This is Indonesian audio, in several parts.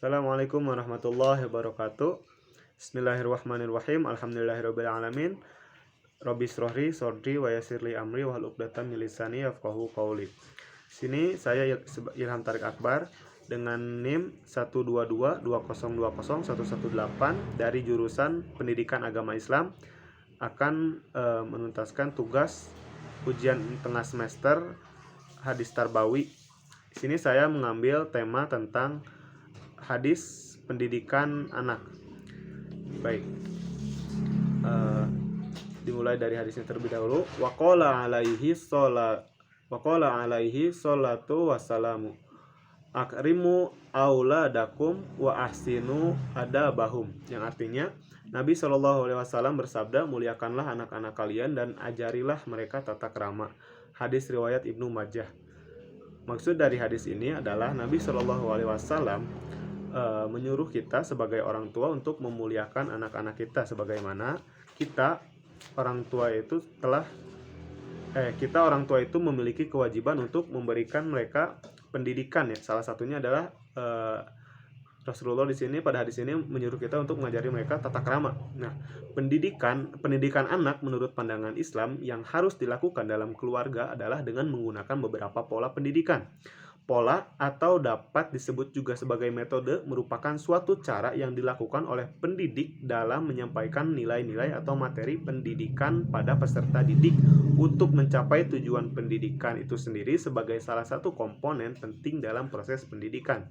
Assalamualaikum warahmatullahi wabarakatuh. Bismillahirrahmanirrahim. Alhamdulillahirabbil alamin. Rabbi shrahli shodri wa yassirli amri wahlul 'uqdatam min lisani yafqahu qawli. Sini saya Ilham Tarik Akbar dengan NIM 12220201118 dari jurusan Pendidikan Agama Islam akan menuntaskan tugas ujian tengah semester hadis tarbawi. Di sini saya mengambil tema tentang hadis pendidikan anak. Baik, dimulai dari hadisnya terlebih dahulu. Waqala alaihi sholatu wassalamu akrimu auladakum wa ahsinu adabahum, yang artinya Nabi Shallallahu Alaihi Wasallam bersabda, muliakanlah anak-anak kalian dan ajarilah mereka tata krama. Hadis riwayat Ibnu Majah. Maksud dari hadis ini adalah Nabi Shallallahu Alaihi Wasallam menyuruh kita sebagai orang tua untuk memuliakan anak-anak kita, sebagaimana kita orang tua itu memiliki kewajiban untuk memberikan mereka pendidikan, ya. Salah satunya adalah Rasulullah di sini pada hadis ini menyuruh kita untuk mengajari mereka tata krama. Nah, pendidikan anak menurut pandangan Islam yang harus dilakukan dalam keluarga adalah dengan menggunakan beberapa pola pendidikan. Pola atau dapat disebut juga sebagai metode merupakan suatu cara yang dilakukan oleh pendidik dalam menyampaikan nilai-nilai atau materi pendidikan pada peserta didik untuk mencapai tujuan pendidikan itu sendiri sebagai salah satu komponen penting dalam proses pendidikan.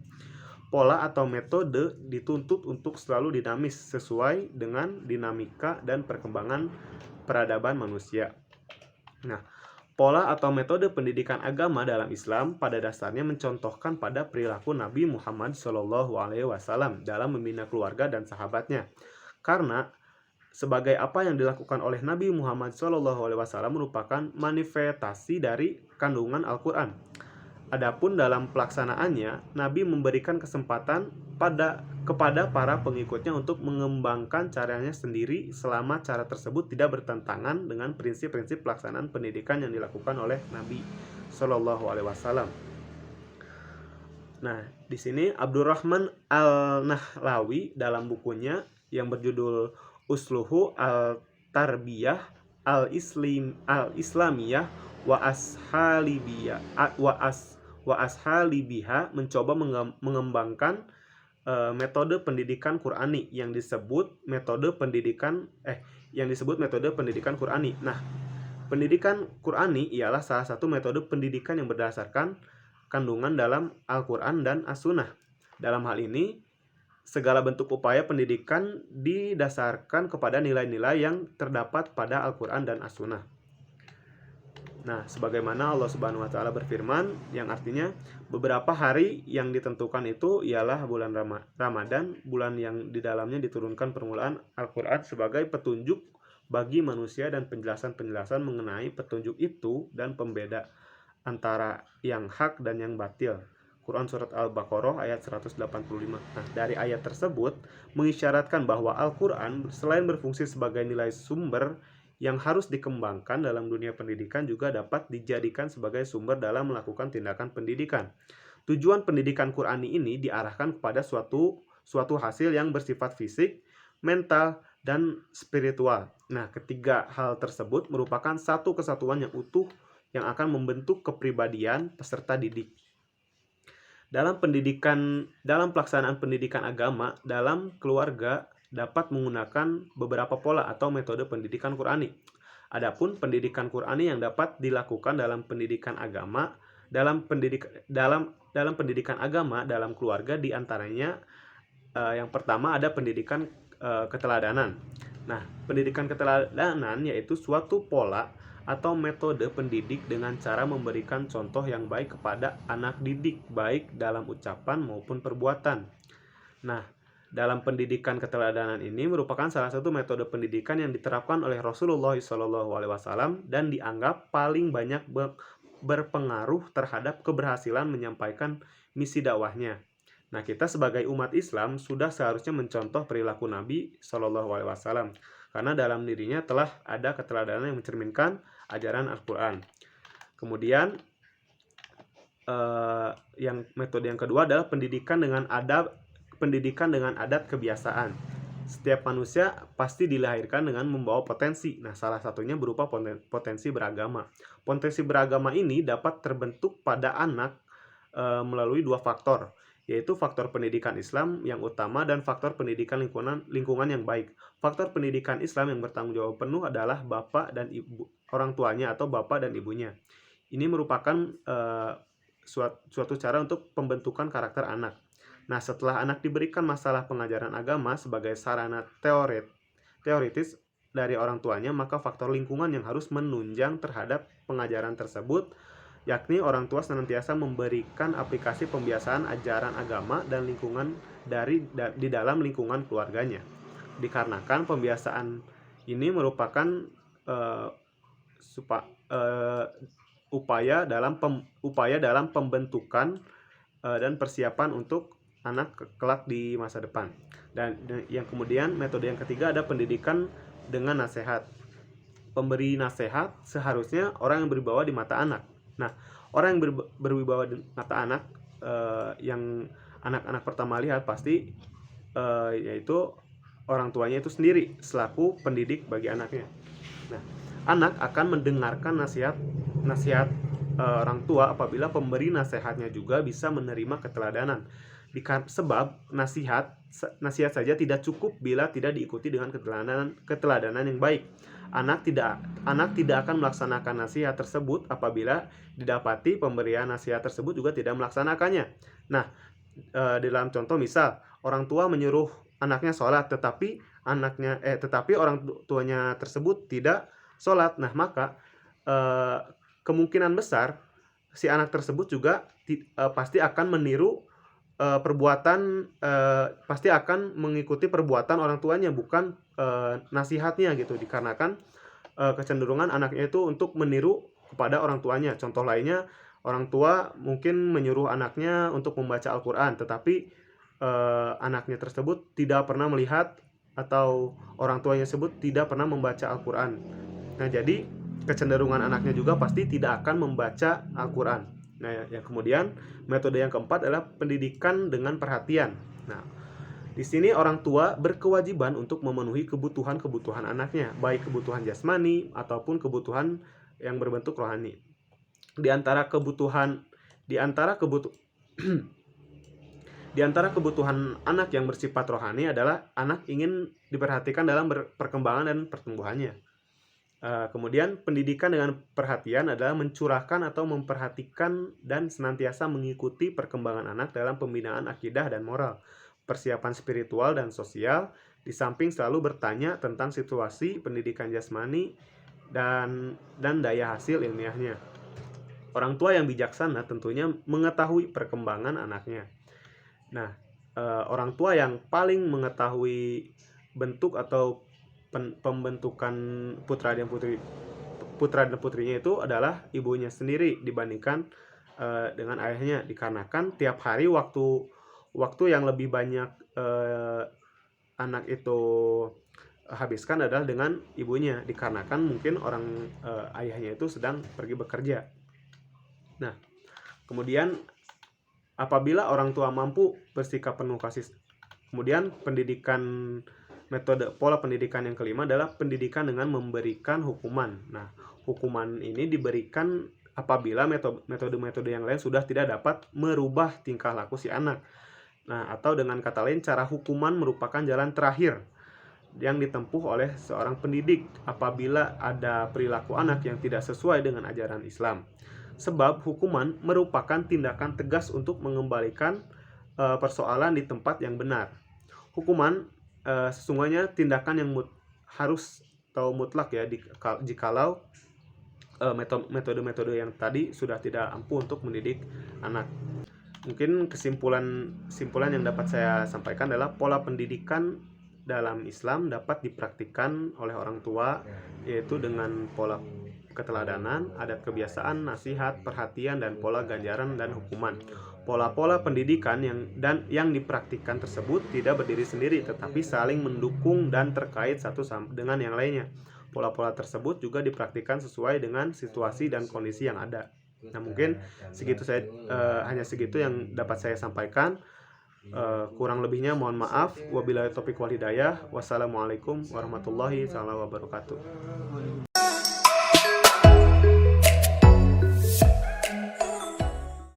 Pola atau metode dituntut untuk selalu dinamis sesuai dengan dinamika dan perkembangan peradaban manusia. Nah, pola atau metode pendidikan agama dalam Islam pada dasarnya mencontohkan pada perilaku Nabi Muhammad SAW dalam membina keluarga dan sahabatnya. Karena sebagai apa yang dilakukan oleh Nabi Muhammad SAW merupakan manifestasi dari kandungan Al-Quran. Adapun dalam pelaksanaannya, Nabi memberikan kesempatan kepada para pengikutnya untuk mengembangkan caranya sendiri selama cara tersebut tidak bertentangan dengan prinsip-prinsip pelaksanaan pendidikan yang dilakukan oleh Nabi Shallallahu Alaihi Wasallam. Nah, di sini Abdurrahman Al-Nahlawi dalam bukunya yang berjudul Usluhu Al-Tarbiyah Al-Islamiyah wa Ashalibiha mencoba mengembangkan metode pendidikan Qur'ani yang disebut metode pendidikan Qur'ani. Nah, pendidikan Qur'ani ialah salah satu metode pendidikan yang berdasarkan kandungan dalam Al-Qur'an dan As-Sunnah. Dalam hal ini, segala bentuk upaya pendidikan didasarkan kepada nilai-nilai yang terdapat pada Al-Qur'an dan As-Sunnah. Nah, sebagaimana Allah Subhanahu wa taala berfirman, yang artinya beberapa hari yang ditentukan itu ialah bulan Ramadan, bulan yang di dalamnya diturunkan permulaan Al-Qur'an sebagai petunjuk bagi manusia dan penjelasan-penjelasan mengenai petunjuk itu dan pembeda antara yang hak dan yang batil. Quran surat Al-Baqarah ayat 185. Nah, dari ayat tersebut mengisyaratkan bahwa Al-Qur'an selain berfungsi sebagai nilai sumber yang harus dikembangkan dalam dunia pendidikan juga dapat dijadikan sebagai sumber dalam melakukan tindakan pendidikan. Tujuan pendidikan Qur'ani ini diarahkan kepada suatu hasil yang bersifat fisik, mental, dan spiritual. Nah, ketiga hal tersebut merupakan satu kesatuan yang utuh yang akan membentuk kepribadian peserta didik. Dalam pelaksanaan pendidikan agama dalam keluarga dapat menggunakan beberapa pola atau metode pendidikan Qur'ani. Adapun pendidikan Qur'ani yang dapat dilakukan dalam pendidikan agama dalam pendidikan agama dalam keluarga diantaranya yang pertama ada pendidikan keteladanan. Nah, pendidikan keteladanan yaitu suatu pola atau metode pendidik dengan cara memberikan contoh yang baik kepada anak didik, baik dalam ucapan maupun perbuatan. Nah, dalam pendidikan keteladanan ini merupakan salah satu metode pendidikan yang diterapkan oleh Rasulullah SAW dan dianggap paling banyak berpengaruh terhadap keberhasilan menyampaikan misi dakwahnya. Nah, kita sebagai umat Islam sudah seharusnya mencontoh perilaku Nabi SAW karena dalam dirinya telah ada keteladanan yang mencerminkan ajaran Al-Quran. Kemudian metode yang kedua adalah pendidikan dengan adab pendidikan dengan adat kebiasaan. Setiap manusia pasti dilahirkan dengan membawa potensi. Nah, salah satunya berupa potensi beragama. Potensi beragama ini dapat terbentuk pada anak melalui dua faktor, yaitu faktor pendidikan Islam yang utama dan faktor pendidikan lingkungan yang baik. Faktor pendidikan Islam yang bertanggung jawab penuh adalah bapak dan ibu, orang tuanya atau bapak dan ibunya. Ini merupakan suatu cara untuk pembentukan karakter anak. Nah, setelah anak diberikan masalah pengajaran agama sebagai sarana teoritis dari orang tuanya, maka faktor lingkungan yang harus menunjang terhadap pengajaran tersebut, yakni orang tua senantiasa memberikan aplikasi pembiasaan ajaran agama dan lingkungan di dalam lingkungan keluarganya. Dikarenakan pembiasaan ini merupakan upaya dalam pembentukan dan persiapan untuk anak kelak di masa depan. Dan yang kemudian metode yang ketiga ada pendidikan dengan nasihat. Pemberi nasihat seharusnya orang yang berwibawa di mata anak. Nah, orang yang berwibawa di mata anak, yang anak-anak pertama lihat pasti yaitu orang tuanya itu sendiri selaku pendidik bagi anaknya. Nah, anak akan mendengarkan nasihat orang tua apabila pemberi nasihatnya juga bisa menerima keteladanan. Sebab nasihat saja tidak cukup bila tidak diikuti dengan keteladanan yang baik. Anak tidak akan melaksanakan nasihat tersebut apabila didapati pemberian nasihat tersebut juga tidak melaksanakannya. Nah, dalam contoh misal orang tua menyuruh anaknya sholat, tetapi orang tuanya tersebut tidak sholat. Nah, maka kemungkinan besar si anak tersebut juga pasti akan meniru pasti akan mengikuti perbuatan orang tuanya, bukan nasihatnya gitu. Dikarenakan kecenderungan anaknya itu untuk meniru kepada orang tuanya. Contoh lainnya, orang tua mungkin menyuruh anaknya untuk membaca Al-Quran, tetapi anaknya tersebut tidak pernah melihat atau orang tuanya tersebut tidak pernah membaca Al-Quran. Nah, jadi kecenderungan anaknya juga pasti tidak akan membaca Al-Quran. Nah, yang kemudian metode yang keempat adalah pendidikan dengan perhatian. Nah, di sini orang tua berkewajiban untuk memenuhi kebutuhan anaknya, baik kebutuhan jasmani ataupun kebutuhan yang berbentuk rohani. Di antara kebutuhan anak yang bersifat rohani adalah anak ingin diperhatikan dalam perkembangan dan pertumbuhannya. Kemudian pendidikan dengan perhatian adalah mencurahkan atau memperhatikan dan senantiasa mengikuti perkembangan anak dalam pembinaan akidah dan moral, persiapan spiritual dan sosial, di samping selalu bertanya tentang situasi pendidikan jasmani dan daya hasil ilmiahnya. Orang tua yang bijaksana tentunya mengetahui perkembangan anaknya. Nah, orang tua yang paling mengetahui bentuk atau pembentukan putra dan putrinya itu adalah ibunya sendiri dibandingkan dengan ayahnya, dikarenakan tiap hari waktu yang lebih banyak anak itu habiskan adalah dengan ibunya, dikarenakan mungkin ayahnya itu sedang pergi bekerja. Nah, kemudian apabila orang tua mampu bersikap penuh kasih, kemudian pola pendidikan yang kelima adalah pendidikan dengan memberikan hukuman. Nah, hukuman ini diberikan apabila metode-metode yang lain sudah tidak dapat merubah tingkah laku si anak. Nah, atau dengan kata lain, cara hukuman merupakan jalan terakhir yang ditempuh oleh seorang pendidik apabila ada perilaku anak yang tidak sesuai dengan ajaran Islam. Sebab hukuman merupakan tindakan tegas untuk mengembalikan persoalan di tempat yang benar. Hukuman sesungguhnya tindakan yang harus atau mutlak ya, jikalau metode-metode yang tadi sudah tidak ampuh untuk mendidik anak. Mungkin kesimpulan yang dapat saya sampaikan adalah pola pendidikan dalam Islam dapat dipraktikkan oleh orang tua, yaitu dengan pola keteladanan, adat kebiasaan, nasihat, perhatian, dan pola ganjaran dan hukuman. Pola-pola pendidikan yang dipraktikkan tersebut tidak berdiri sendiri, tetapi saling mendukung dan terkait satu dengan yang lainnya. Pola-pola tersebut juga dipraktikkan sesuai dengan situasi dan kondisi yang ada. Nah, mungkin hanya segitu yang dapat saya sampaikan. Kurang lebihnya mohon maaf. Wabillahi taufiq wal hidayah. Wassalamualaikum warahmatullahi wabarakatuh.